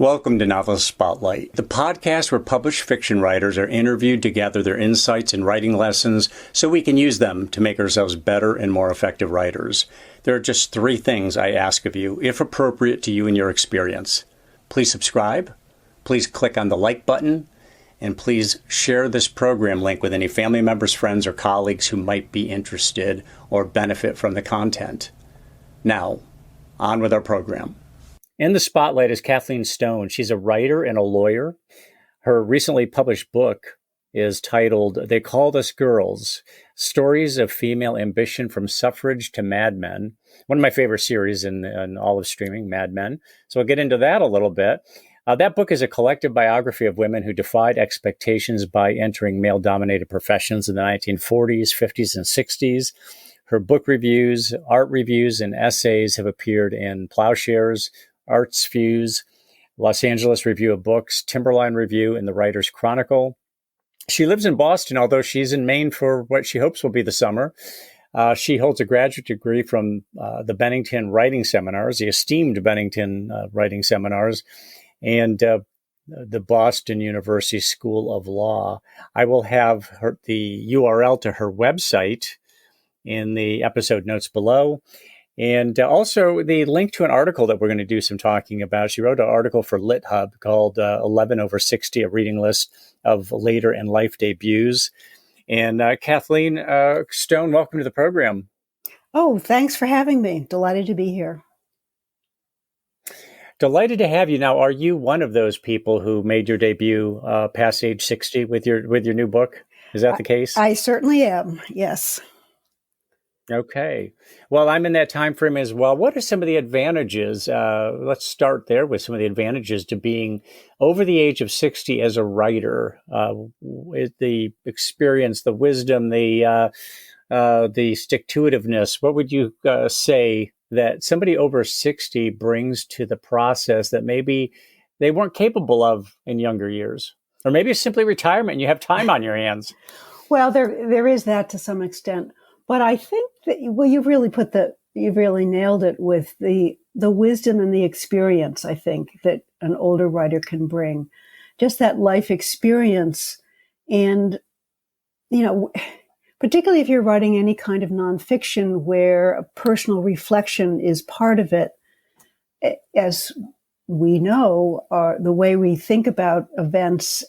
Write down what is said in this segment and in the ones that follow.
Welcome to Novelist Spotlight, the podcast where published fiction writers are interviewed to gather their insights and writing lessons so we can use them to make ourselves better and more effective writers. There are just 3 things I ask of you, if appropriate to you and your experience. Please subscribe, please click on the like button, and please share this program link with any family members, friends, or colleagues who might be interested or benefit from the content. Now, on with our program. In the spotlight is Kathleen Stone. She's a writer and a lawyer. Her recently published book is titled They Called Us Girls, Stories of Female Ambition from Suffrage to Mad Men. One of my favorite series in all of streaming, Mad Men. So we'll get into that a little bit. That book is a collective biography of women who defied expectations by entering male-dominated professions in the 1940s, 50s, and 60s. Her book reviews, art reviews, and essays have appeared in Ploughshares, Arts Fuse, Los Angeles Review of Books, Timberline Review, and the Writer's Chronicle. She lives in Boston, although she's in Maine for what she hopes will be the summer. She holds a graduate degree from the Bennington Writing Seminars, the esteemed Bennington Writing Seminars, and the Boston University School of Law. I will have the URL to her website in the episode notes below. And also the link to an article that we're going to do some talking about. She wrote an article for LitHub called 11 over 60, a reading list of later in life debuts. And Kathleen Stone, welcome to the program. Oh, thanks for having me. Delighted to be here. Delighted to have you. Now, are you one of those people who made your debut past age 60 with your new book? Is that the case? I certainly am, yes. Okay. Well, I'm in that time frame as well. What are some of the advantages? Let's start there with some of the advantages to being over the age of 60 as a writer. The experience, the wisdom, the stick-to-itiveness. What would you say that somebody over 60 brings to the process that maybe they weren't capable of in younger years? Or maybe it's simply retirement and you have time on your hands. Well, there is that to some extent. But I think that, you've really nailed it with the wisdom and the experience, I think, that an older writer can bring. Just that life experience. And, particularly if you're writing any kind of nonfiction where a personal reflection is part of it, as we know, the way we think about events,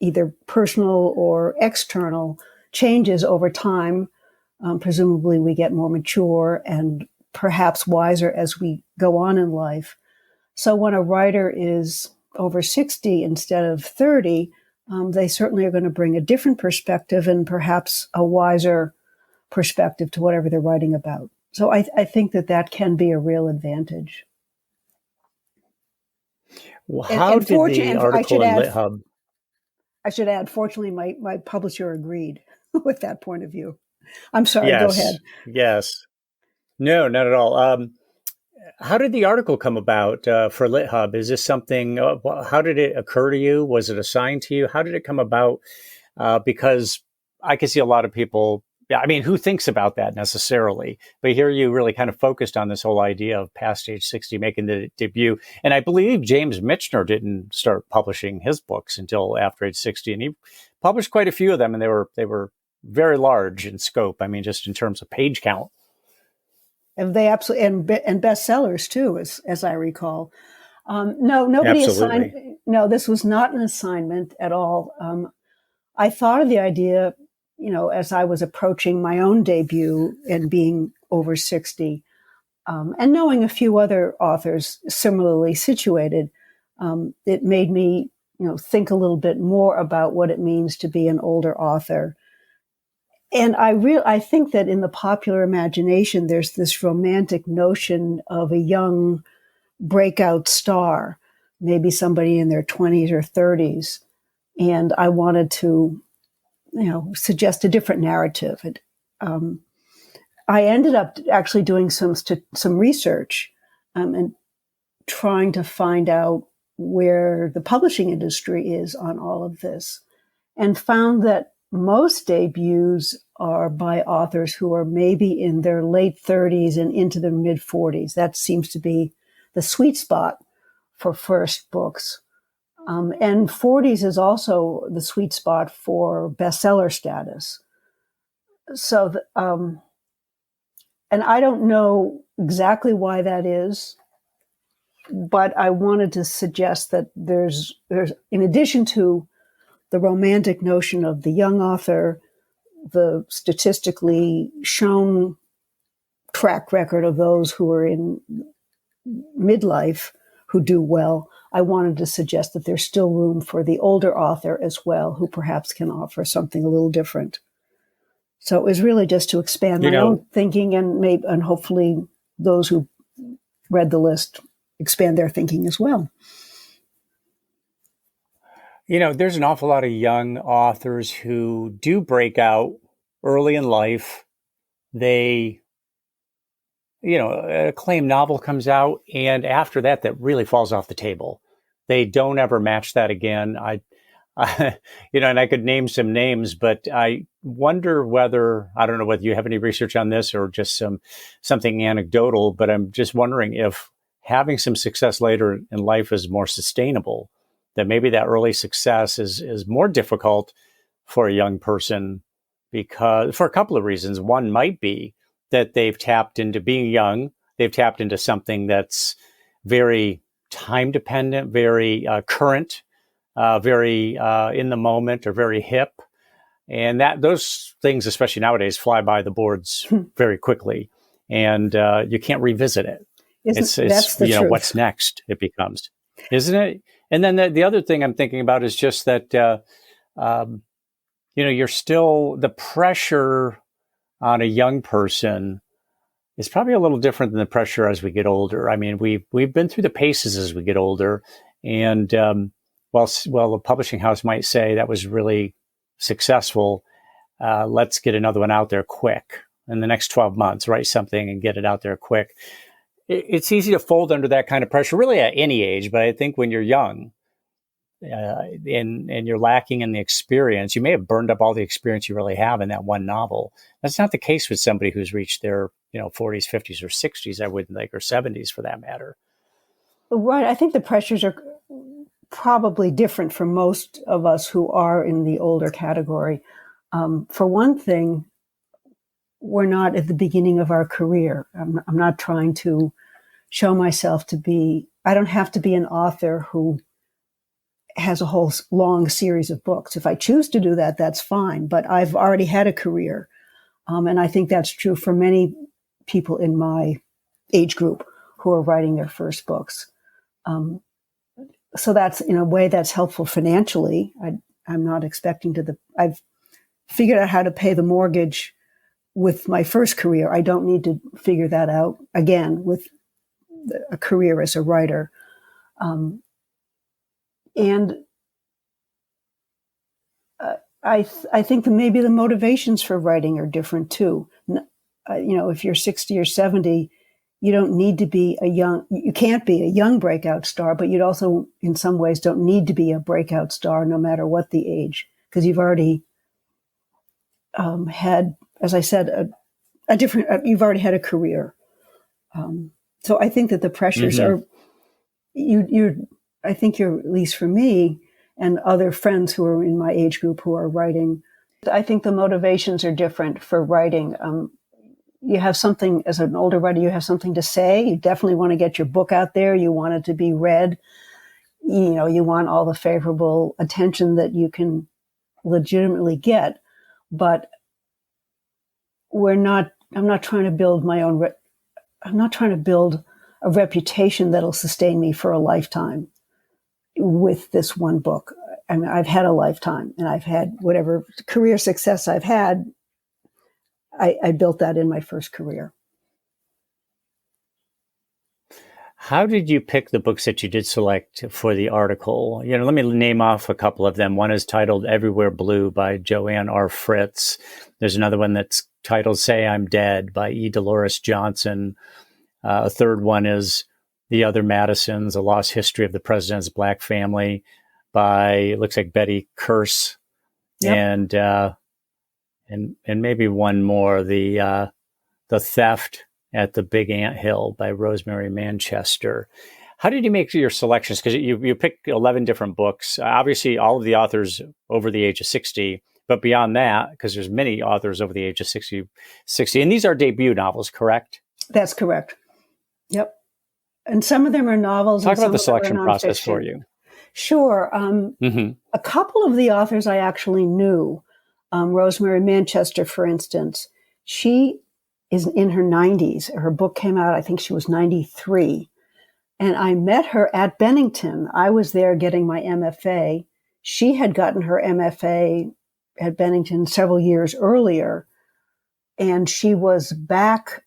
either personal or external, changes over time. Presumably we get more mature and perhaps wiser as we go on in life. So when a writer is over 60 instead of 30, they certainly are going to bring a different perspective and perhaps a wiser perspective to whatever they're writing about. So I think that can be a real advantage. Well, how did the article in LitHub? I should add, fortunately, my publisher agreed with that point of view. I'm sorry, Yes, go ahead. Yes. No, not at all. How did the article come about for LitHub? Is this something, how did it occur to you? Was it assigned to you? How did it come about? Because I can see a lot of people, who thinks about that necessarily? But here you really kind of focused on this whole idea of past age 60 making the debut. And I believe James Michener didn't start publishing his books until after age 60. And he published quite a few of them, and they were very large in scope. Just in terms of page count. And they absolutely, and bestsellers too, as I recall. Nobody assigned. No, this was not an assignment at all. I thought of the idea, as I was approaching my own debut and being over 60, and knowing a few other authors similarly situated, it made me, think a little bit more about what it means to be an older author. And I think that in the popular imagination, there's this romantic notion of a young breakout star, maybe somebody in their 20s or 30s. And I wanted to, suggest a different narrative. I ended up actually doing some research and trying to find out where the publishing industry is on all of this, and found that most debuts are by authors who are maybe in their late 30s and into their mid 40s. That seems to be the sweet spot for first books. And 40s is also the sweet spot for bestseller status. So, and I don't know exactly why that is, but I wanted to suggest that there's in addition to the romantic notion of the young author, the statistically shown track record of those who are in midlife who do well, I wanted to suggest that there's still room for the older author as well, who perhaps can offer something a little different. So it was really just to expand my own thinking, and hopefully those who read the list expand their thinking as well. There's an awful lot of young authors who do break out early in life. They, a acclaimed novel comes out, and after that, that really falls off the table. They don't ever match that again. And I could name some names, but I wonder whether, I don't know whether you have any research on this or just something anecdotal, but I'm just wondering if having some success later in life is more sustainable, that maybe that early success is more difficult for a young person because for a couple of reasons. One might be that they've tapped into being young. They've tapped into something that's very time dependent, very current, very in the moment, or very hip. And those things, especially nowadays, fly by the boards very quickly, and you can't revisit it. It's that's the truth. What's next? It becomes, isn't it? And then the other thing I'm thinking about is just that you're still, the pressure on a young person is probably a little different than the pressure as we get older. I mean, we've been through the paces as we get older, and while the publishing house might say that was really successful, let's get another one out there quick in the next 12 months, write something and get it out there quick. It's easy to fold under that kind of pressure, really at any age. But I think when you're young and you're lacking in the experience, you may have burned up all the experience you really have in that one novel. That's not the case with somebody who's reached their 40s, 50s, or 60s, I wouldn't think, or 70s for that matter. Right. I think the pressures are probably different for most of us who are in the older category. For one thing, we're not at the beginning of our career. I'm not trying to show myself to be, I don't have to be an author who has a whole long series of books. If I choose to do that, that's fine. But I've already had a career. And I think that's true for many people in my age group who are writing their first books. So that's, in a way, that's helpful financially. I'm not expecting I've figured out how to pay the mortgage with my first career. I don't need to figure that out again with a career as a writer. And I think that maybe the motivations for writing are different too. If you're 60 or 70, you don't need to be you can't be a young breakout star, but you'd also, in some ways, don't need to be a breakout star no matter what the age, because you've already had, as I said, you've already had a career. So I think that the pressures are, I think you're, at least for me and other friends who are in my age group who are writing, I think the motivations are different for writing. You have something, as an older writer, you have something to say. You definitely want to get your book out there. You want it to be read. You want all the favorable attention that you can legitimately get. But I'm not trying to build I'm not trying to build a reputation that'll sustain me for a lifetime with this one book. I mean, I've had a lifetime, and I've had whatever career success I've had. I built that in my first career. How did you pick the books that you did select for the article? Let me name off a couple of them. One is titled Everywhere Blue by Joanne R. Fritz. There's another one that's titled Say I'm Dead by E. Dolores Johnson. A third one is The Other Madisons, A Lost History of the President's Black Family by, it looks like, Betty Kearse. Yep. And maybe one more, The Theft at the Big Ant Hill by Rosemary Manchester. How did you make your selections? Because you picked 11 different books. Obviously, all of the authors over the age of 60, but beyond that, because there's many authors over the age of 60, and these are debut novels, correct? That's correct. Yep. And some of them are novels. Talk about the selection process for you. Sure. A couple of the authors I actually knew. Rosemary Manchester, for instance, she is in her 90s. Her book came out, I think she was 93. And I met her at Bennington. I was there getting my MFA. She had gotten her MFA at Bennington several years earlier. And she was back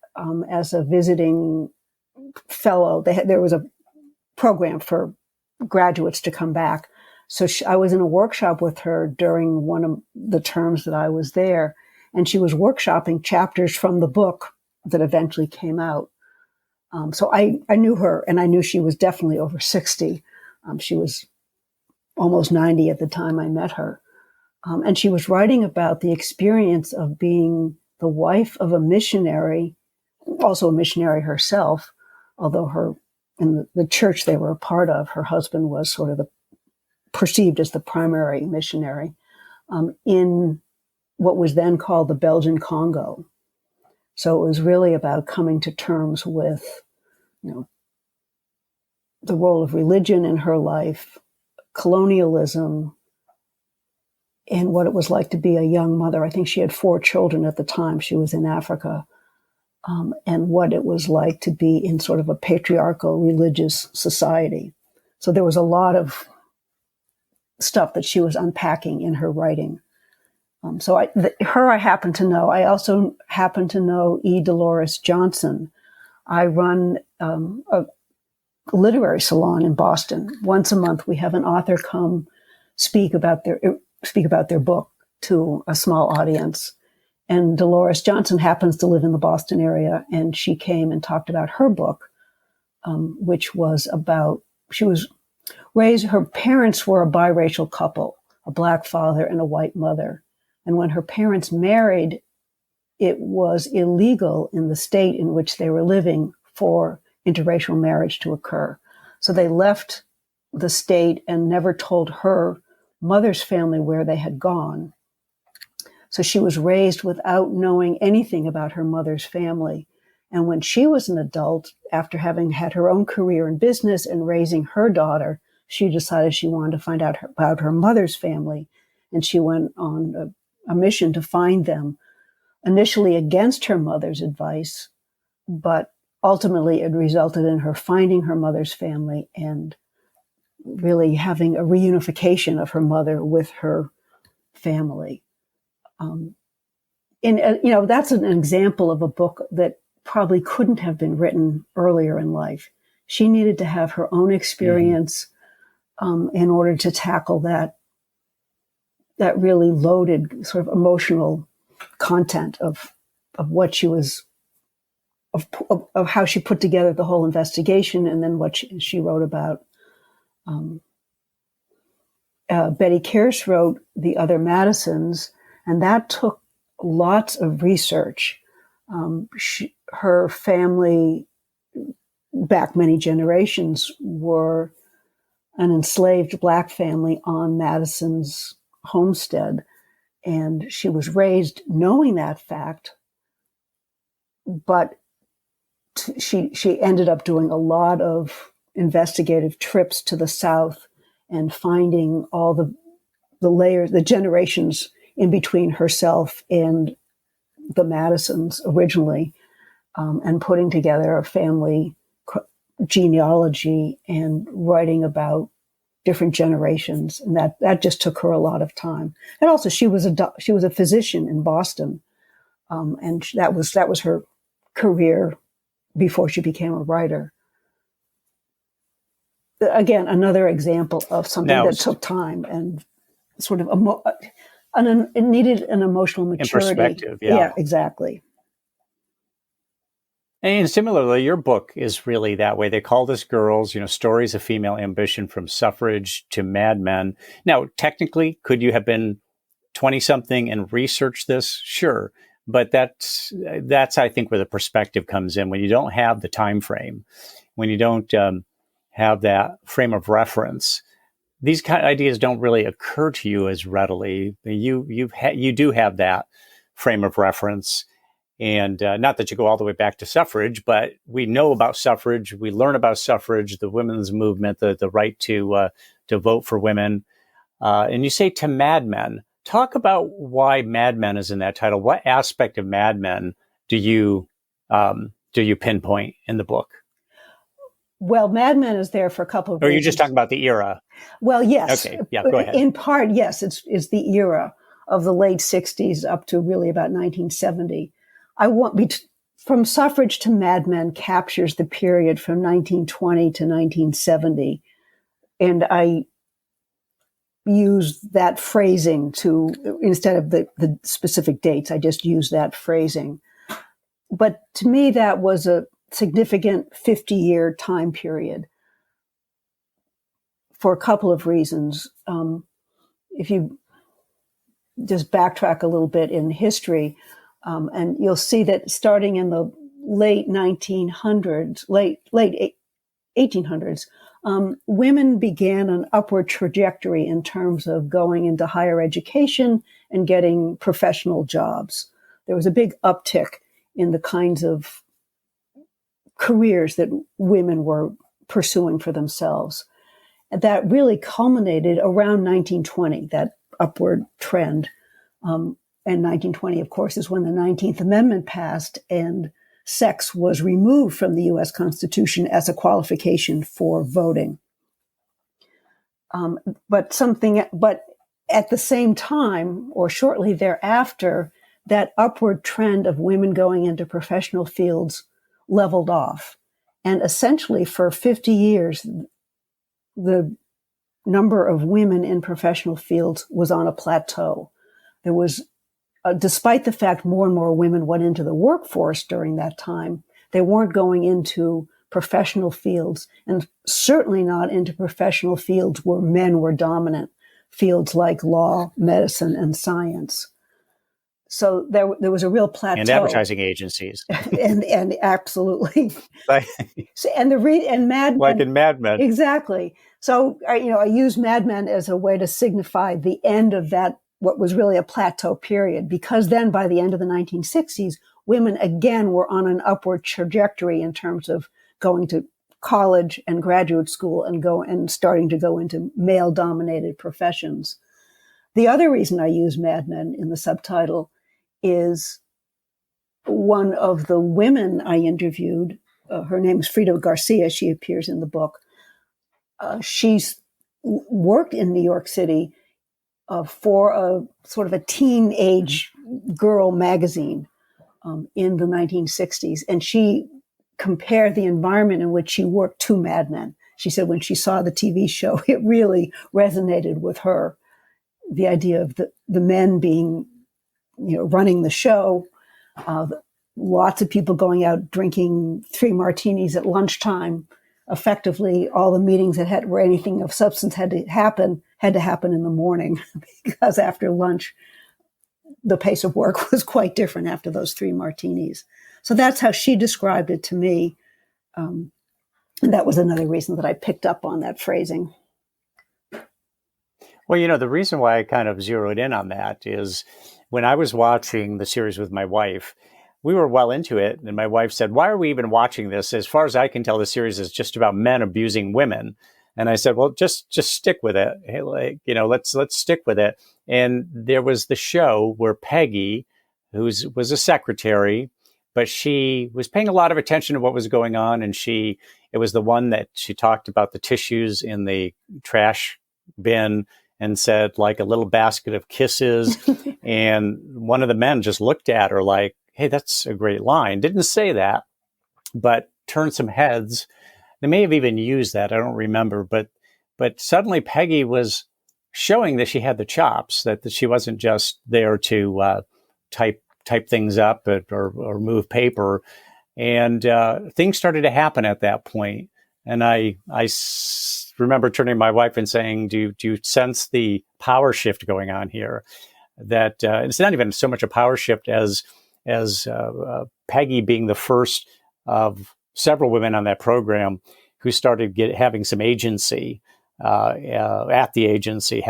as a visiting fellow. There was a program for graduates to come back. So I was in a workshop with her during one of the terms that I was there. And she was workshopping chapters from the book that eventually came out. So I knew her, and I knew she was definitely over 60. She was almost 90 at the time I met her. And she was writing about the experience of being the wife of a missionary, also a missionary herself, although in the church they were a part of, her husband was sort of perceived as the primary missionary, in what was then called the Belgian Congo. So it was really about coming to terms with, the role of religion in her life, colonialism, and what it was like to be a young mother. I think she had 4 children at the time she was in Africa, and what it was like to be in sort of a patriarchal religious society. So there was a lot of stuff that she was unpacking in her writing. So her I happen to know. I also happen to know Dolores Johnson. I run a literary salon in Boston. Once a month, we have an author come speak about their book to a small audience. And Dolores Johnson happens to live in the Boston area, and she came and talked about her book, which was about, she was raised, her parents were a biracial couple, a black father and a white mother. And when her parents married, it was illegal in the state in which they were living for interracial marriage to occur. So they left the state and never told her mother's family where they had gone. So she was raised without knowing anything about her mother's family. And when she was an adult, after having had her own career in business and raising her daughter, she decided she wanted to find out about her mother's family. And she went on a mission to find them, initially against her mother's advice, but ultimately it resulted in her finding her mother's family and really having a reunification of her mother with her family. That's an example of a book that probably couldn't have been written earlier in life. She needed to have her own experience in order to tackle that really loaded sort of emotional content of what she was, of how she put together the whole investigation, and then what she wrote about. Betty Kearse wrote The Other Madisons, and that took lots of research. Her family, back many generations, were an enslaved Black family on Madison's homestead, and she was raised knowing that fact, but she ended up doing a lot of investigative trips to the South and finding all the layers, the generations in between herself and the Madisons originally, and putting together a family genealogy and writing about different generations. And that just took her a lot of time. And also she was a physician in Boston. And that was her career before she became a writer. Again, another example of something that took time and sort of it needed an emotional maturity. In perspective, yeah. Yeah, exactly. And similarly, your book is really that way. They call this Girls, Stories of Female Ambition from Suffrage to Mad Men. Now, technically, could you have been 20-something and researched this? Sure. But that's I think, where the perspective comes in. When you don't have the time frame, when you don't have that frame of reference. These kind of ideas don't really occur to you as readily. You do have that frame of reference. And not that you go all the way back to suffrage, but we know about suffrage. We learn about suffrage, the women's movement, the right to vote for women. And you say to Mad Men. Talk about why Mad Men is in that title. What aspect of Mad Men do you pinpoint in the book? Well, Mad Men is there for a couple of reasons. Or are you just talking about the era? Well, yes. Okay, yeah, go ahead. In part, yes, it's the era of the late 60s up to really about 1970. From Suffrage to Mad Men captures the period from 1920 to 1970. And I use that phrasing instead of the specific dates, I just use that phrasing. But to me, that was a significant 50-year time period for a couple of reasons. If you just backtrack a little bit in history, and you'll see that starting in the late 1800s, women began an upward trajectory in terms of going into higher education and getting professional jobs. There was a big uptick in the kinds of careers that women were pursuing for themselves. And that really culminated around 1920, that upward trend. And 1920, of course, is when the 19th Amendment passed and sex was removed from the U.S. Constitution as a qualification for voting. But at the same time, or shortly thereafter, that upward trend of women going into professional fields leveled off. And essentially for 50 years, the number of women in professional fields was on a plateau. There was, despite the fact more and more women went into the workforce during that time, they weren't going into professional fields, and certainly not into professional fields where men were dominant, fields like law, medicine, and science. So there was a real plateau. And advertising agencies. and absolutely. And Mad Men. Like in Mad Men. Exactly. So, I use Mad Men as a way to signify the end of that, what was really a plateau period, because then by the end of the 1960s, women again were on an upward trajectory in terms of going to college and graduate school and starting to go into male-dominated professions. The other reason I use Mad Men in the subtitle is one of the women I interviewed. Her name is Fredo Garcia. She appears in the book. She's worked in New York City for a sort of a teenage girl magazine in the 1960s. And she compared the environment in which she worked to Mad Men. She said when she saw the TV show, it really resonated with her. The idea of the men being, running the show, lots of people going out drinking 3 martinis at lunchtime. Effectively, all the meetings that where anything of substance had to happen in the morning, because after lunch, the pace of work was quite different after those 3 martinis. So that's how she described it to me. And that was another reason that I picked up on that phrasing. Well, the reason why I kind of zeroed in on that is when I was watching the series with my wife, we were well into it. And my wife said, "Why are we even watching this? As far as I can tell, the series is just about men abusing women." And I said, "Well, just stick with it. Hey, let's stick with it." And there was the show where Peggy, who was a secretary, but she was paying a lot of attention to what was going on. And it was the one that she talked about the tissues in the trash bin and said, like, a little basket of kisses. And one of the men just looked at her like, "Hey, that's a great line." Didn't say that, but turned some heads. They may have even used that. I don't remember. But suddenly Peggy was showing that she had the chops, that she wasn't just there to type things up or move paper. And things started to happen at that point. And I remember turning to my wife and saying, do you sense the power shift going on here? That it's not even so much a power shift as Peggy being the first of several women on that program, who started having some agency at the agency,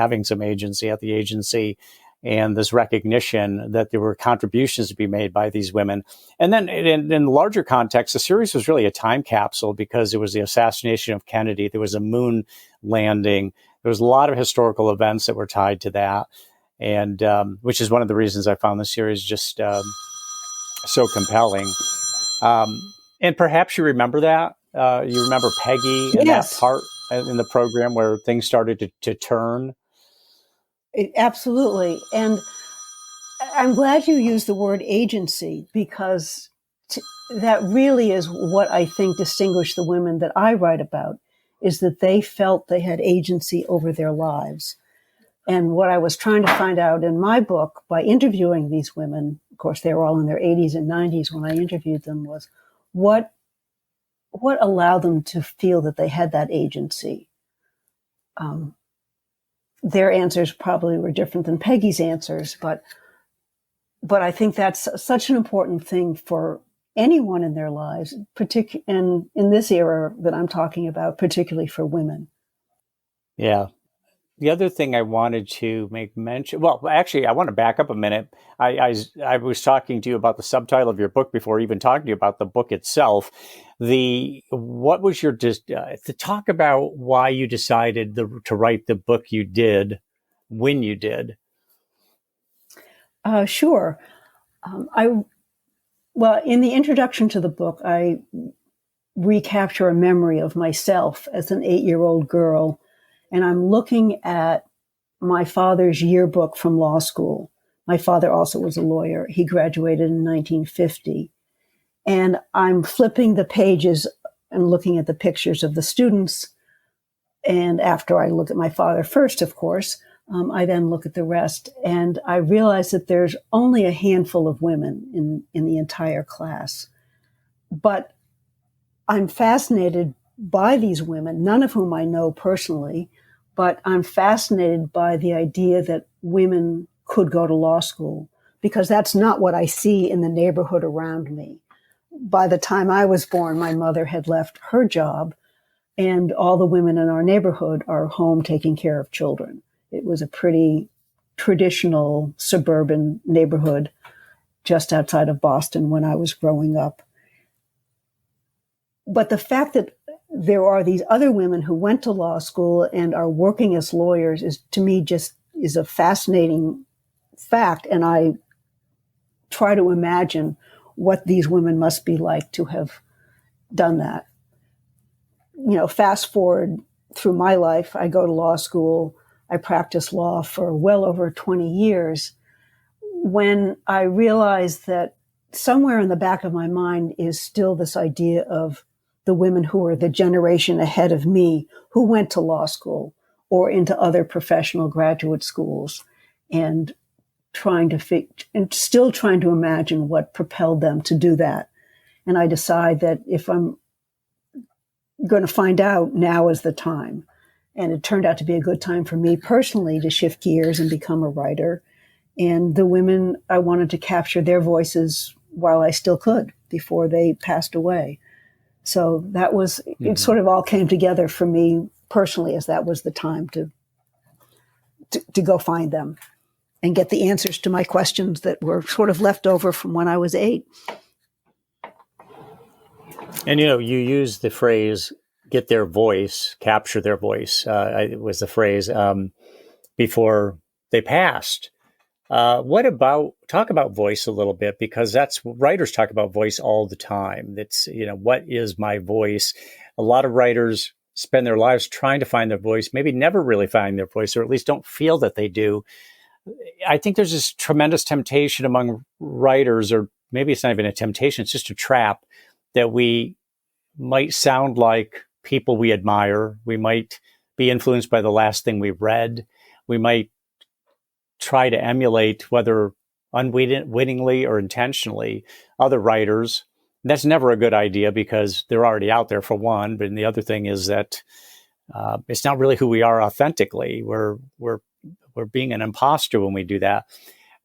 and this recognition that there were contributions to be made by these women. And then in the larger context, the series was really a time capsule because it was the assassination of Kennedy. There was a moon landing. There was a lot of historical events that were tied to that, and which is one of the reasons I found the series just so compelling. And perhaps you remember that. You remember Peggy and Yes. that part in the program where things started to turn? Absolutely. And I'm glad you used the word agency, because that really is what I think distinguished the women that I write about, is that they felt they had agency over their lives. And what I was trying to find out in my book by interviewing these women, of course, they were all in their 80s and 90s when I interviewed them, was what allowed them to feel that they had that agency. Their answers probably were different than Peggy's answers, but I think that's such an important thing for anyone in their lives, and in this era that I'm talking about, particularly for women. Yeah. The other thing I wanted to make mention, well, actually, I want to back up a minute. I was talking to you about the subtitle of your book before even talking to you about the book itself. What was your, to talk about why you decided to write the book you did, when you did? Sure. Well, in the introduction to the book, I recapture a memory of myself as an 8-year-old girl. And I'm looking at my father's yearbook from law school. My father also was a lawyer. He graduated in 1950. And I'm flipping the pages and looking at the pictures of the students. And after I look at my father first, of course, I then look at the rest. And I realize that there's only a handful of women in the entire class. But I'm fascinated by these women, none of whom I know personally, but I'm fascinated by the idea that women could go to law school, because that's not what I see in the neighborhood around me. By the time I was born, my mother had left her job, and all the women in our neighborhood are home taking care of children. It was a pretty traditional suburban neighborhood just outside of Boston when I was growing up. But the fact that there are these other women who went to law school and are working as lawyers is, to me, just is a fascinating fact. And I try to imagine what these women must be like to have done that. You know, fast forward through my life, I go to law school. I practiced law for well over 20 years. When I realized that somewhere in the back of my mind is still this idea of the women who are the generation ahead of me who went to law school or into other professional graduate schools, and still trying to imagine what propelled them to do that. And I decide that if I'm going to find out, now is the time. And it turned out to be a good time for me personally to shift gears and become a writer. And the women, I wanted to capture their voices while I still could before they passed away. So that was, it sort of all came together for me personally, as that was the time to go find them and get the answers to my questions that were sort of left over from when I was 8. And, you use the phrase, get their voice, capture their voice, was the phrase, before they passed. Talk about voice a little bit, because writers talk about voice all the time. That's, what is my voice? A lot of writers spend their lives trying to find their voice, maybe never really find their voice, or at least don't feel that they do. I think there's this tremendous temptation among writers, or maybe it's not even a temptation, it's just a trap, that we might sound like people we admire. We might be influenced by the last thing we read. We might try to emulate, whether unwittingly or intentionally, other writers. That's never a good idea, because they're already out there, for one. But the other thing is that it's not really who we are authentically. We're being an imposter when we do that.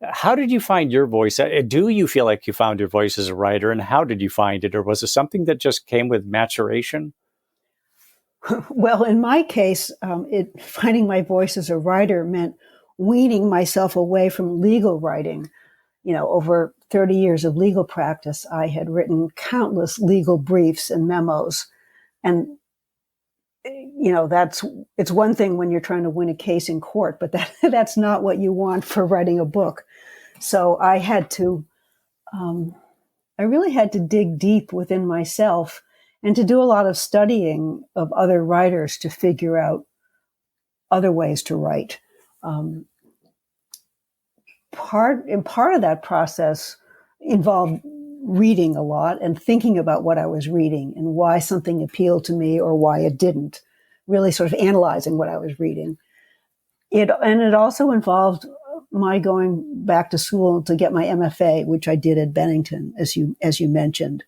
How did you find your voice? Do you feel like you found your voice as a writer, and how did you find it? Or was it something that just came with maturation? Well, in my case, finding my voice as a writer meant weaning myself away from legal writing. Over 30 years of legal practice, I had written countless legal briefs and memos. And, it's one thing when you're trying to win a case in court, but that's not what you want for writing a book. So I really had to dig deep within myself and to do a lot of studying of other writers to figure out other ways to write. Part of that process involved reading a lot and thinking about what I was reading and why something appealed to me or why it didn't, really sort of analyzing what I was reading. It also involved my going back to school to get my MFA, which I did at Bennington, as you mentioned.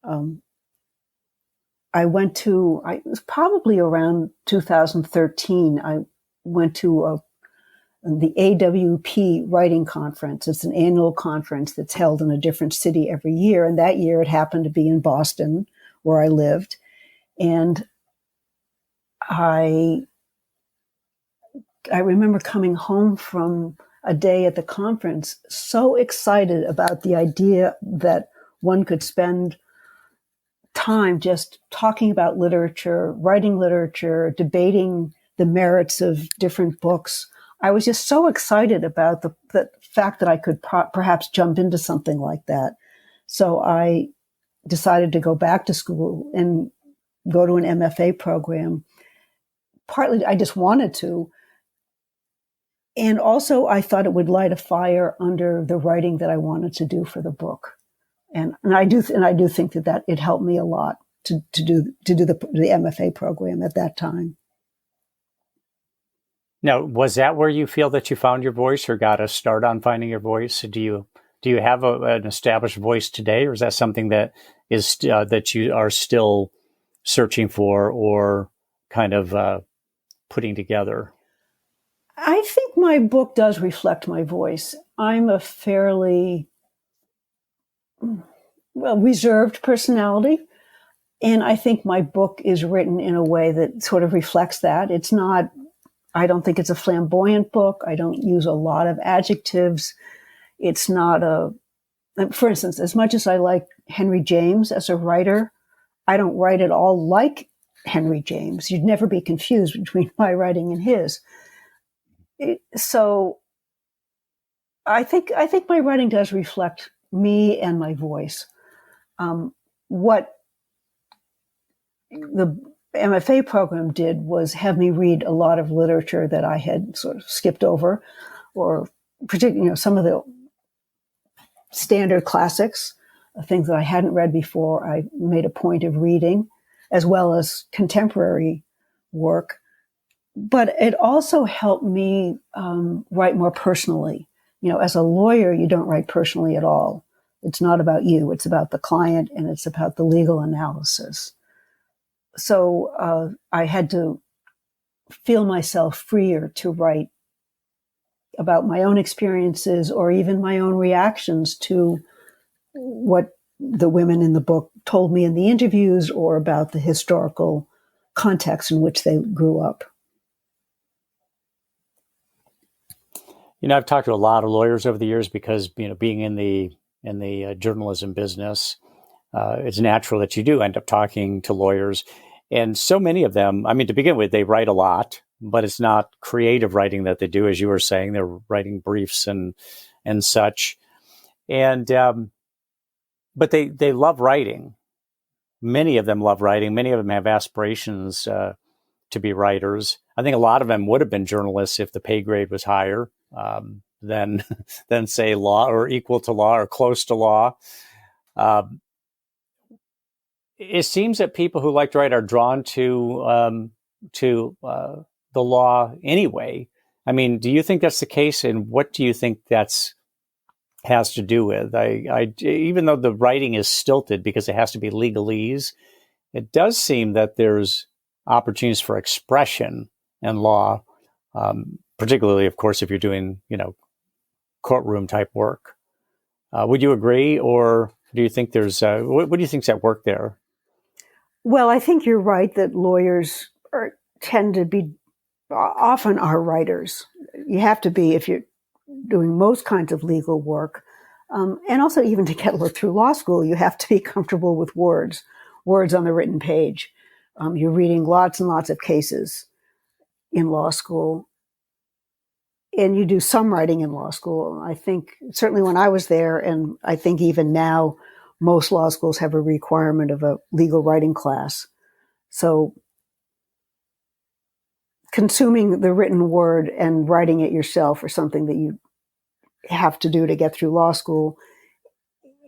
It was probably around 2013, I went to the AWP Writing Conference. It's an annual conference that's held in a different city every year. And that year it happened to be in Boston, where I lived. And I remember coming home from a day at the conference so excited about the idea that one could spend time just talking about literature, writing literature, debating the merits of different books. I was just so excited about the fact that I could perhaps jump into something like that. So I decided to go back to school and go to an MFA program. Partly I just wanted to. And also I thought it would light a fire under the writing that I wanted to do for the book. And I do think that it helped me a lot to do the MFA program at that time. Now, was that where you feel that you found your voice or got a start on finding your voice? Do you have an established voice today, or is that something that is that you are still searching for or kind of putting together? I think my book does reflect my voice. I'm a fairly reserved personality, and I think my book is written in a way that sort of reflects that. I don't think it's a flamboyant book. I don't use a lot of adjectives. It's not for instance, as much as I like Henry James as a writer, I don't write at all like Henry James. You'd never be confused between my writing and his. So I think my writing does reflect me and my voice. What the MFA program did was have me read a lot of literature that I had sort of skipped over, or particularly, some of the standard classics, things that I hadn't read before. I made a point of reading, as well as contemporary work. But it also helped me write more personally. As a lawyer, you don't write personally at all. It's not about you. It's about the client, and it's about the legal analysis. So I had to feel myself freer to write about my own experiences or even my own reactions to what the women in the book told me in the interviews, or about the historical context in which they grew up. I've talked to a lot of lawyers over the years because, being in the journalism business, it's natural that you do end up talking to lawyers. And so many of them, to begin with, they write a lot, but it's not creative writing that they do, as you were saying. They're writing briefs and such. And but they love writing. Many of them love writing. Many of them have aspirations to be writers. I think a lot of them would have been journalists if the pay grade was higher than say law, or equal to law, or close to law. It seems that people who like to write are drawn to the law anyway. Do you think that's the case, and what do you think has to do with? I even though the writing is stilted because it has to be legalese, it does seem that there's opportunities for expression in law, particularly, of course, if you're doing, courtroom type work. Would you agree, or do you think there's what do you think's at work there? Well, I think you're right that lawyers tend to be, often are writers. You have to be if you're doing most kinds of legal work. And also even to get through law school, you have to be comfortable with words on the written page. You're reading lots and lots of cases in law school. And you do some writing in law school. I think certainly when I was there, and I think even now, most law schools have a requirement of a legal writing class. So consuming the written word and writing it yourself is something that you have to do to get through law school.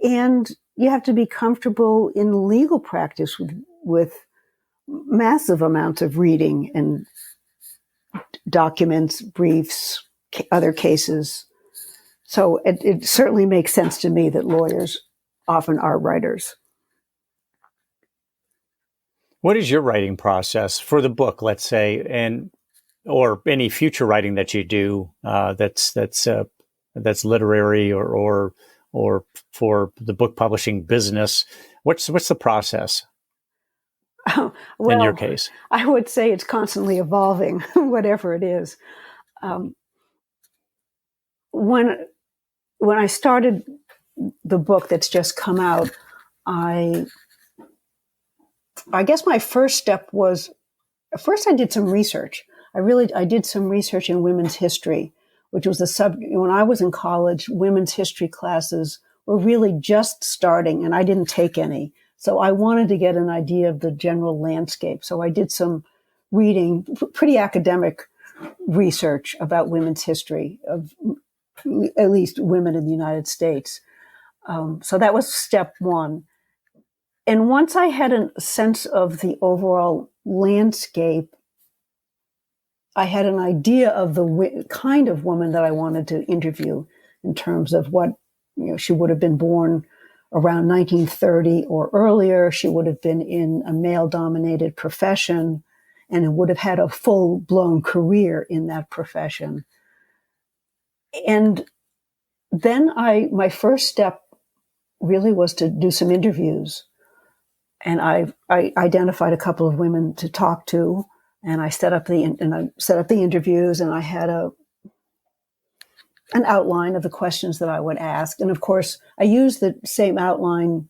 And you have to be comfortable in legal practice with massive amounts of reading and documents, briefs, other cases. So it certainly makes sense to me that lawyers often are writers. What is your writing process for the book, let's say, or any future writing that you do that's literary or for the book publishing business? What's the process? Well, in your case, I would say it's constantly evolving, whatever it is. When I started the book that's just come out, I guess my first step was, first I did some research. I did some research in women's history, which was when I was in college, women's history classes were really just starting, and I didn't take any. So I wanted to get an idea of the general landscape. So I did some reading, pretty academic research about women's history, of at least women in the United States. So that was step one. And once I had a sense of the overall landscape, I had an idea of the kind of woman that I wanted to interview in terms of what, she would have been born around 1930 or earlier. She would have been in a male-dominated profession and would have had a full-blown career in that profession. And then my first step really was to do some interviews. And I identified a couple of women to talk to, and I set up the interviews, and I had an outline of the questions that I would ask. And of course, I used the same outline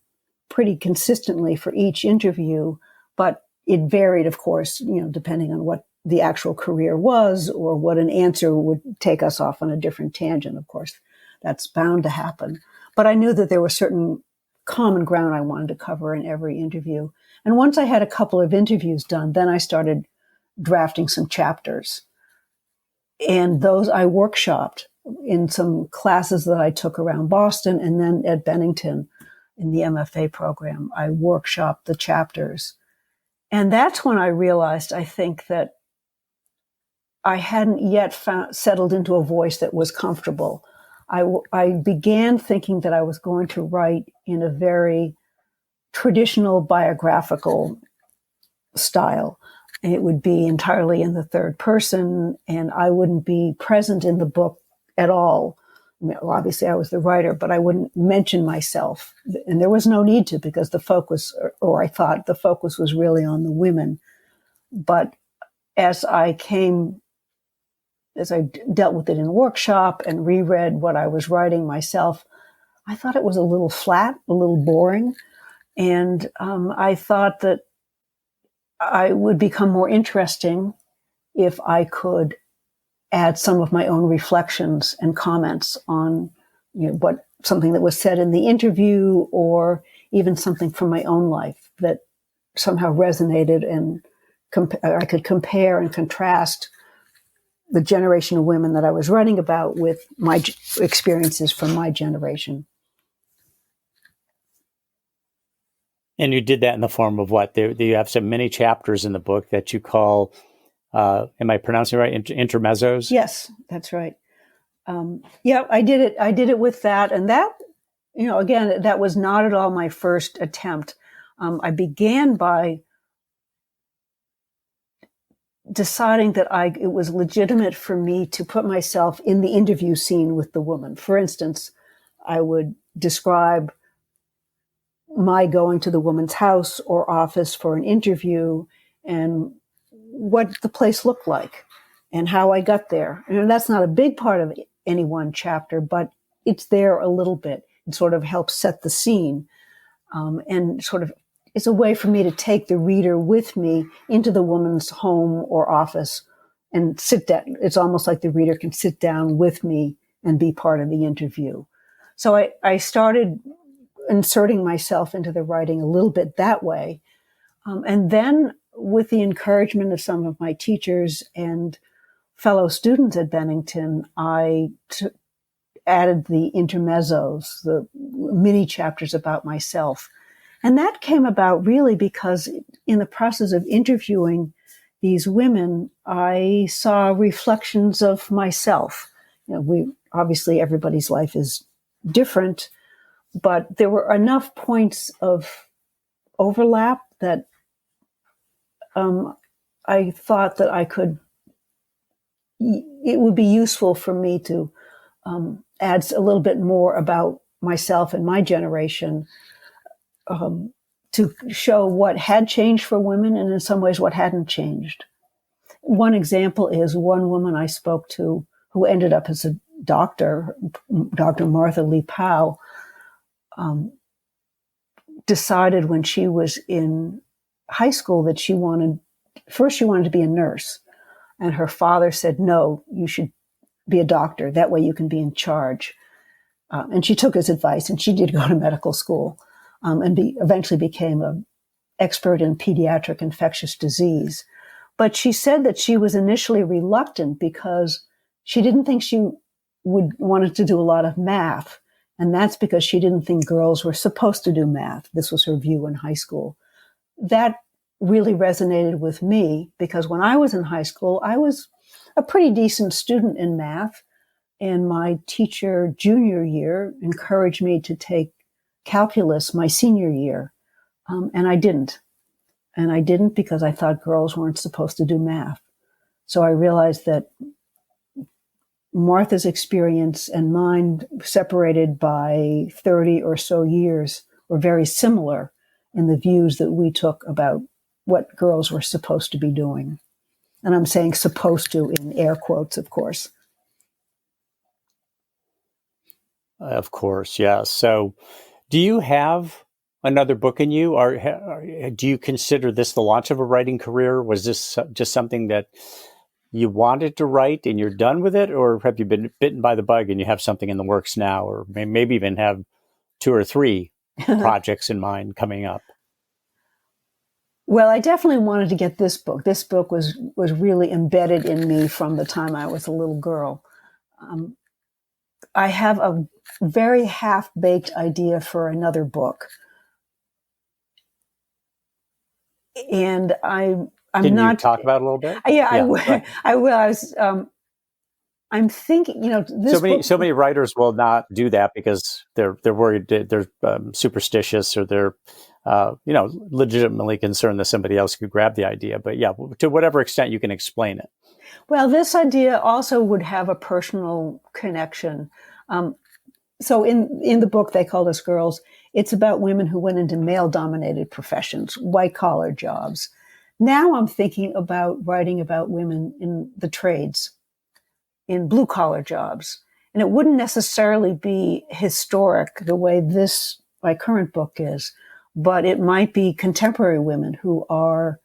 pretty consistently for each interview, but it varied, of course, depending on what the actual career was or what an answer would take us off on a different tangent. Of course, that's bound to happen. But I knew that there was certain common ground I wanted to cover in every interview. And once I had a couple of interviews done, then I started drafting some chapters. And those I workshopped in some classes that I took around Boston, and then at Bennington in the MFA program, I workshopped the chapters. And that's when I realized, I think, that I hadn't yet settled into a voice that was comfortable. I began thinking that I was going to write in a very traditional biographical style. And it would be entirely in the third person, and I wouldn't be present in the book at all. Obviously, I was the writer, but I wouldn't mention myself. And there was no need to, because the focus, or I thought the focus was really on the women. But as I dealt with it in workshop and reread what I was writing myself, I thought it was a little flat, a little boring. And I thought that I would become more interesting if I could add some of my own reflections and comments on something that was said in the interview, or even something from my own life that somehow resonated, and I could compare and contrast the generation of women that I was writing about with my experiences from my generation. And you did that in the form of what? You have so many chapters in the book that you call, am I pronouncing it right, intermezzos? Yes, that's right. I did it. I did it with that. And that, again, that was not at all my first attempt. I began by deciding that it was legitimate for me to put myself in the interview scene with the woman. For instance, I would describe my going to the woman's house or office for an interview and what the place looked like and how I got there. And that's not a big part of any one chapter, but it's there a little bit. It sort of helps set the scene, and sort of it's a way for me to take the reader with me into the woman's home or office and sit down. It's almost like the reader can sit down with me and be part of the interview. So I started inserting myself into the writing a little bit that way. And then with the encouragement of some of my teachers and fellow students at Bennington, I added the intermezzos, the mini chapters about myself. And that came about really because in the process of interviewing these women, I saw reflections of myself. Obviously everybody's life is different, but there were enough points of overlap that I thought that it would be useful for me to add a little bit more about myself and my generation, to show what had changed for women and in some ways what hadn't changed. One example is one woman I spoke to who ended up as a doctor, Dr. Martha Lee Powell, decided when she was in high school that she wanted to be a nurse. And her father said, no, you should be a doctor. That way you can be in charge. And she took his advice and she did go to medical school, and eventually became an expert in pediatric infectious disease. But she said that she was initially reluctant because she didn't think she wanted to do a lot of math. And that's because she didn't think girls were supposed to do math. This was her view in high school. That really resonated with me because when I was in high school, I was a pretty decent student in math. And my teacher junior year encouraged me to take calculus my senior year. And I didn't. And I didn't because I thought girls weren't supposed to do math. So I realized that Martha's experience and mine, separated by 30 or so years, were very similar in the views that we took about what girls were supposed to be doing. And I'm saying supposed to in air quotes, of course. Of course, yeah. So do you have another book in you, or do you consider this the launch of a writing career? Was this just something that you wanted to write and you're done with it, or have you been bitten by the bug and you have something in the works now, or maybe even have 2 or 3 projects in mind coming up? Well, I definitely wanted to get this book. This book was really embedded in me from the time I was a little girl. I have a very half-baked idea for another book. And I'm Can not... you talk about it a little bit? Yeah, I will. I'm thinking, so many writers will not do that because they're worried, they're superstitious, or they're legitimately concerned that somebody else could grab the idea. But yeah, to whatever extent you can explain it. Well, this idea also would have a personal connection. So in the book, They Called Us Girls, it's about women who went into male-dominated professions, white-collar jobs. Now I'm thinking about writing about women in the trades, in blue-collar jobs. And it wouldn't necessarily be historic the way my current book is, but it might be contemporary women who are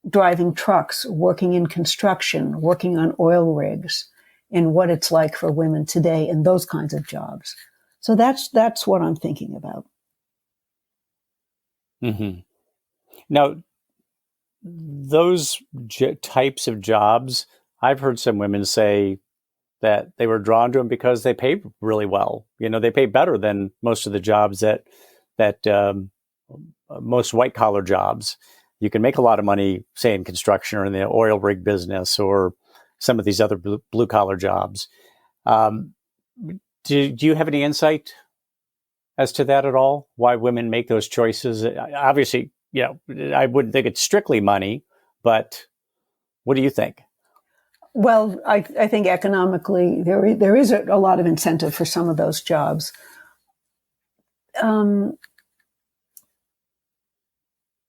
driving trucks, working in construction, working on oil rigs, and what it's like for women today in those kinds of jobs. So that's what I'm thinking about. Mm-hmm. Now, those types of jobs, I've heard some women say that they were drawn to them because they pay really well. They pay better than most of the jobs that most white collar jobs. You can make a lot of money, say in construction or in the oil rig business or some of these other blue collar jobs. Do you have any insight as to that at all? Why women make those choices? Obviously, I wouldn't think it's strictly money, but what do you think? Well, I think economically there is a lot of incentive for some of those jobs.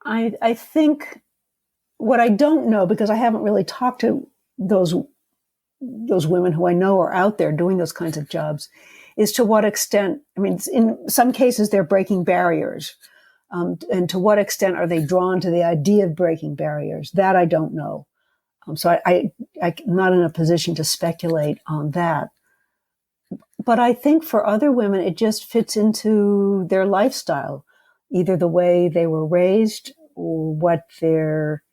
I think what I don't know, because I haven't really talked to those women who I know are out there doing those kinds of jobs, is to what extent, I mean, in some cases they're breaking barriers. And to what extent are they drawn to the idea of breaking barriers? That I don't know. So I'm not in a position to speculate on that. But I think for other women, it just fits into their lifestyle, either the way they were raised or what their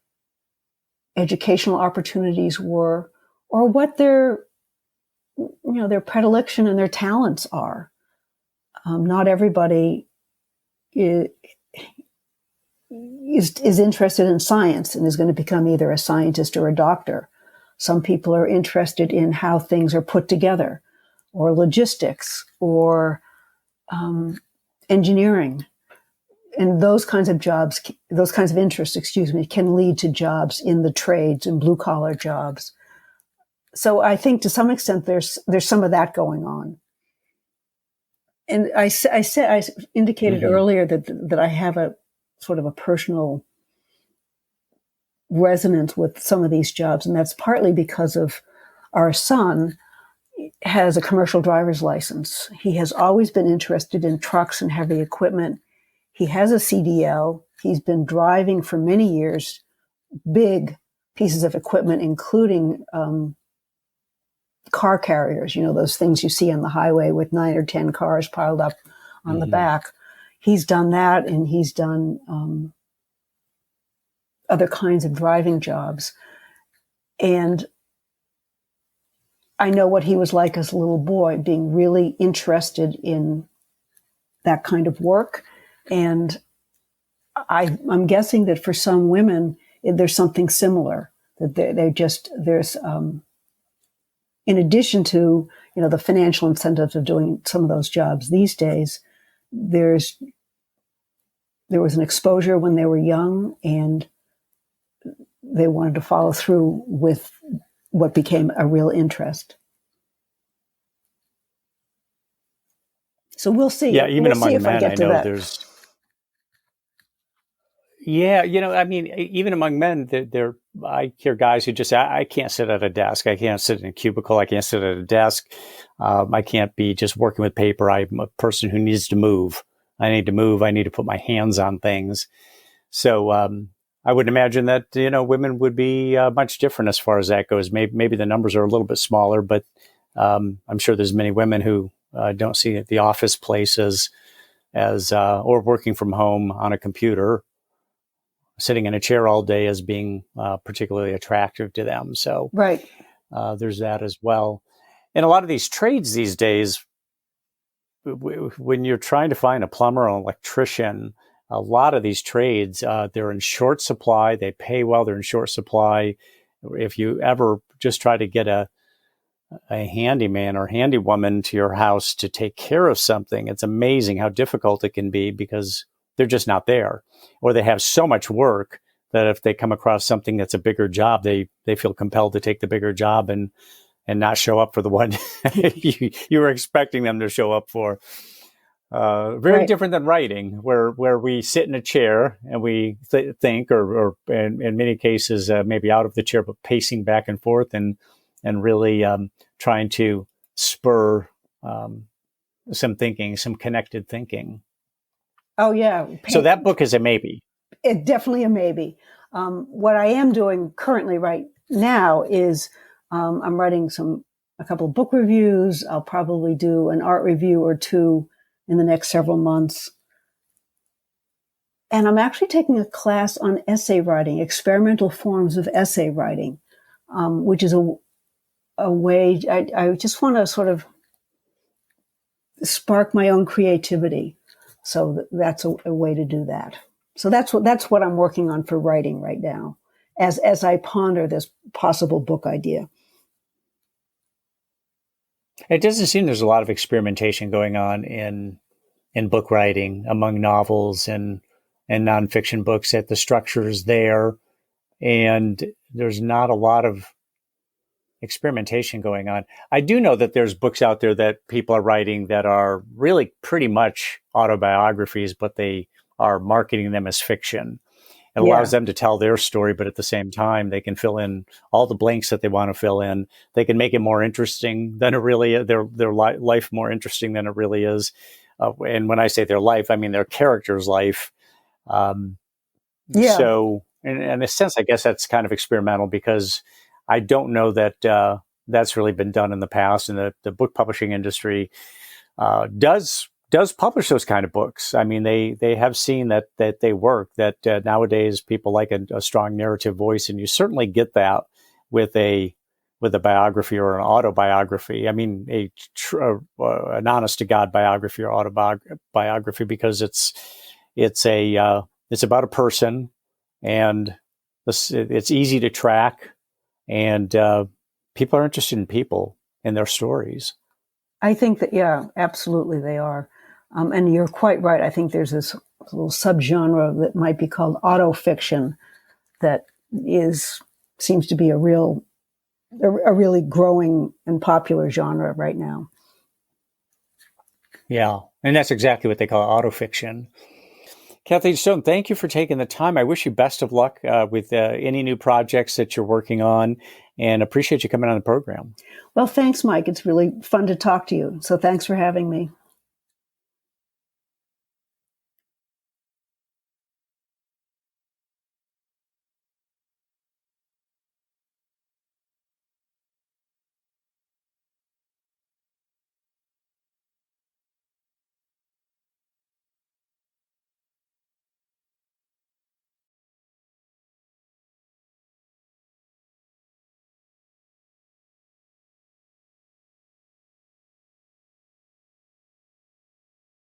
educational opportunities were, or what their predilection and their talents are. Not everybody is interested in science and is going to become either a scientist or a doctor. Some people are interested in how things are put together, or logistics, or engineering. And those kinds of jobs, those kinds of interests, can lead to jobs in the trades and blue collar jobs. So I think to some extent there's some of that going on. And I indicated earlier that I have a sort of a personal resonance with some of these jobs, and that's partly because of our son has a commercial driver's license. He has always been interested in trucks and heavy equipment. He has a CDL. He's been driving for many years big pieces of equipment, including car carriers, those things you see on the highway with 9 or 10 cars piled up on the back. He's done that, and he's done other kinds of driving jobs. And I know what he was like as a little boy, being really interested in that kind of work. And I'm guessing that for some women, there's something similar, that there's in addition to, the financial incentives of doing some of those jobs these days, there was an exposure when they were young, and they wanted to follow through with what became a real interest. So we'll see. Yeah, even among men, I know there's. Yeah, even among men, I hear guys who just say, I can't sit at a desk. I can't sit in a cubicle. I can't sit at a desk. I can't be just working with paper. I'm a person who needs to move. I need to move. I need to put my hands on things. So I would imagine that, women would be much different as far as that goes. Maybe the numbers are a little bit smaller, but I'm sure there's many women who don't see the office place as or working from home on a computer, sitting in a chair all day as being particularly attractive to them. So right. There's that as well. And a lot of these trades these days, when you're trying to find a plumber or an electrician, a lot of these trades, they're in short supply. They pay well. They're in short supply. If you ever just try to get a handyman or handywoman to your house to take care of something, it's amazing how difficult it can be, because they're just not there, or they have so much work that if they come across something that's a bigger job, they feel compelled to take the bigger job and not show up for the one you were expecting them to show up for. Very right. Different than writing, where we sit in a chair and we think, or in many cases, maybe out of the chair, but pacing back and forth and really trying to spur some thinking, some connected thinking. Oh, yeah. So that book is a maybe. It's definitely a maybe. What I am doing currently right now is I'm writing a couple of book reviews. I'll probably do an art review or two in the next several months. And I'm actually taking a class on essay writing, experimental forms of essay writing, which is a way, I just want to sort of spark my own creativity. So that's a way to do that. So that's what I'm working on for writing right now, as I ponder this possible book idea. It doesn't seem there's a lot of experimentation going on in book writing among novels and nonfiction books. That the structure is there, and there's not a lot of experimentation going on. I do know that there's books out there that people are writing that are really pretty much autobiographies, but they are marketing them as fiction. It allows them to tell their story, but at the same time, they can fill in all the blanks that they want to fill in. They can make it more interesting than it really is, their life more interesting than it really is. And when I say their life, I mean their character's life. So in a sense, I guess that's kind of experimental, because I don't know that that's really been done in the past. And the book publishing industry does publish those kind of books. I mean, they have seen that they work, that nowadays people like a strong narrative voice. And you certainly get that with a biography or an autobiography. I mean, an honest to God biography or autobiography, because it's about a person, and it's easy to track, and people are interested in people and their stories. I think that, absolutely they are. And you're quite right. I think there's this little subgenre that might be called autofiction that seems to be a really growing and popular genre right now. Yeah, and that's exactly what they call autofiction. Kathleen Stone, thank you for taking the time. I wish you best of luck with any new projects that you're working on, and appreciate you coming on the program. Well, thanks, Mike. It's really fun to talk to you. So thanks for having me.